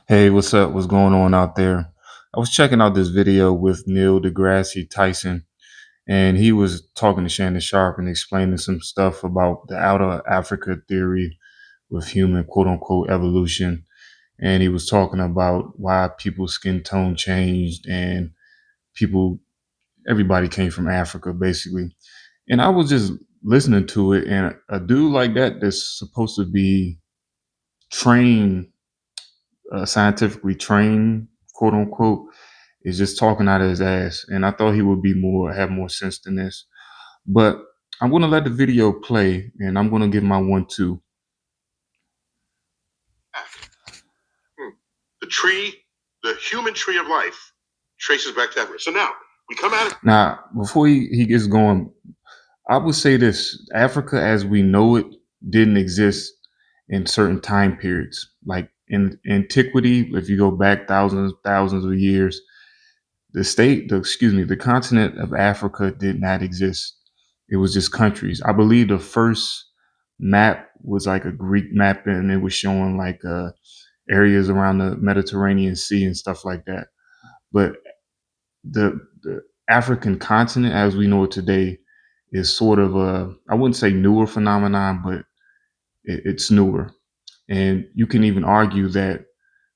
Hey, what's up? What's going on out there? I was checking out this video with Neil Degrasse Tyson, and he was talking to Shannon Sharp and explaining some stuff about the outer Africa theory with human quote unquote evolution. And he was talking about why people's skin tone changed and people, everybody came from Africa basically. And I was just listening to it, and a dude like that that's supposed to be trained, scientifically trained, quote unquote, is just talking out of his ass. And I thought he would be more have more sense than this. But I'm gonna let the video play and I'm gonna give my 1-2. The tree, the human tree of life, traces back to Africa. So now we come out of now before he gets going, I would say this: Africa as we know it didn't exist in certain time periods. Like in antiquity, if you go back thousands of years, the continent of Africa did not exist. It was just countries. I believe the first map was like a Greek map, and it was showing like areas around the Mediterranean Sea and stuff like that. But the African continent, as we know it today, is sort of a, I wouldn't say newer phenomenon, but it's newer. And you can even argue that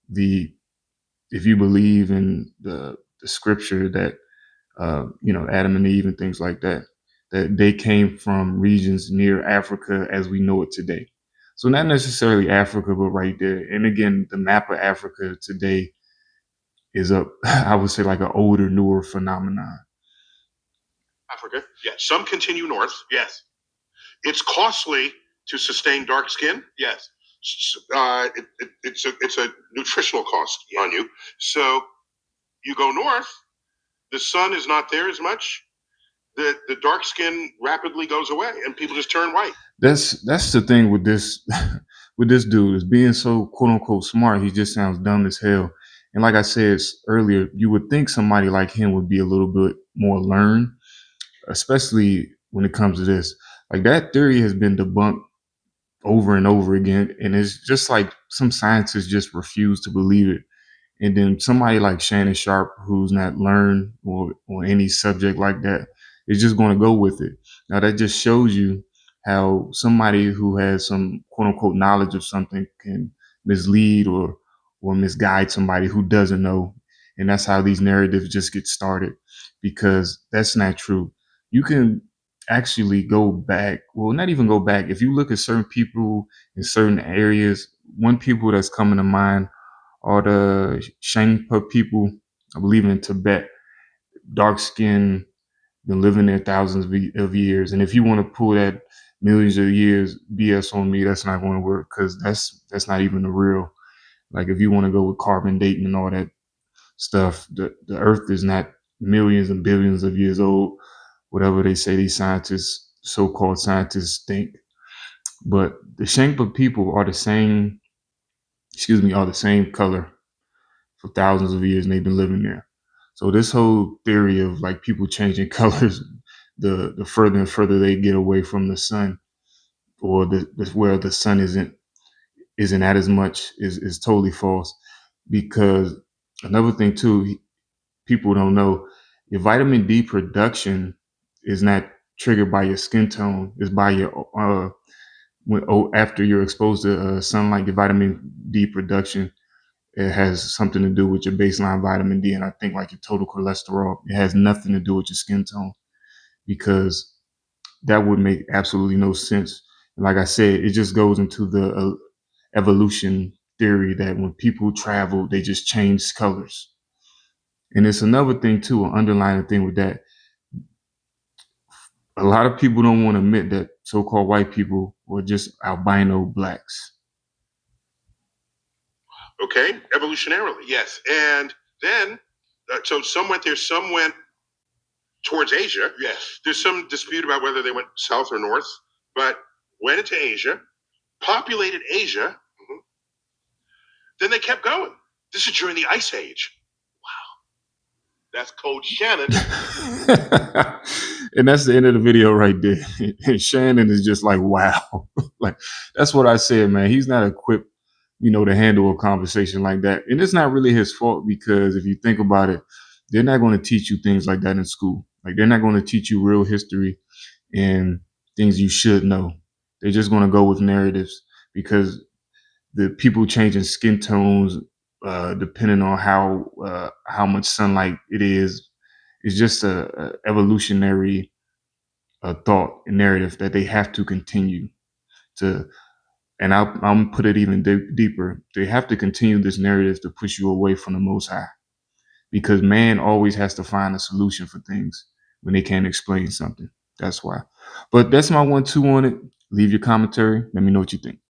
the if you believe in the scripture that Adam and Eve and things like that, that they came from regions near Africa as we know it today. So not necessarily Africa, but right there. And again, the map of Africa today is a, I would say, like an older, newer phenomenon. Africa, yes. Some continue north, yes. It's costly to sustain dark skin, yes. It's a nutritional cost on you. So you go north, the sun is not there as much. The dark skin rapidly goes away and people just turn white. That's the thing with this with this dude is being so quote unquote smart. He just sounds dumb as hell. And like I said earlier, you would think somebody like him would be a little bit more learned, especially when it comes to this. Like that theory has been debunked over and over again, and it's just like some scientists just refuse to believe it. And then somebody like Shannon Sharp, who's not learned or on any subject like that, is just going to go with it. Now that just shows you how somebody who has some quote unquote knowledge of something can mislead or misguide somebody who doesn't know. And that's how these narratives just get started, because that's not true. You can actually go back, well, not even go back. If you look at certain people in certain areas, one people that's coming to mind are the Shangpa people, I believe in Tibet, dark skin, been living there thousands of years. And if you want to pull that millions of years BS on me, that's not going to work, because that's not even the real. Like if you want to go with carbon dating and all that stuff, the Earth is not millions and billions of years old, whatever they say these scientists, so-called scientists, think. But the Shangpa people are the same, are the same color for thousands of years, and they've been living there. So this whole theory of like people changing colors, the further and further they get away from the sun, or where the sun isn't at as much, is totally false. Because another thing too, people don't know, your vitamin D production is not triggered by your skin tone. It's by your after you're exposed to sunlight, your vitamin D production, it has something to do with your baseline vitamin D, and I think like your total cholesterol. It has nothing to do with your skin tone, because that would make absolutely no sense. And like I said, it just goes into the evolution theory that when people travel, they just change colors. And it's another thing too, an underlying thing with that. A lot of people don't want to admit that so-called white people were just albino blacks. Okay, evolutionarily, yes. And then, so some went there, some went towards Asia. Yes. There's some dispute about whether they went south or north, but went into Asia, populated Asia. Mm-hmm. Then they kept going. This is during the Ice Age. Wow. That's Coach Shannon. And that's the end of the video right there. And Shannon is just like, wow. Like, that's what I said, man. He's not equipped to handle a conversation like that. And it's not really his fault, because if you think about it, they're not going to teach you things like that in school. Like, they're not going to teach you real history and things you should know. They're just going to go with narratives, because the people changing skin tones, depending on how much sunlight it is just a evolutionary thought and narrative that they have to continue to. And I'm put it even deeper. They have to continue this narrative to push you away from the Most High, because man always has to find a solution for things when they can't explain something. That's why. But that's my 1-2 on it. Leave your commentary. Let me know what you think.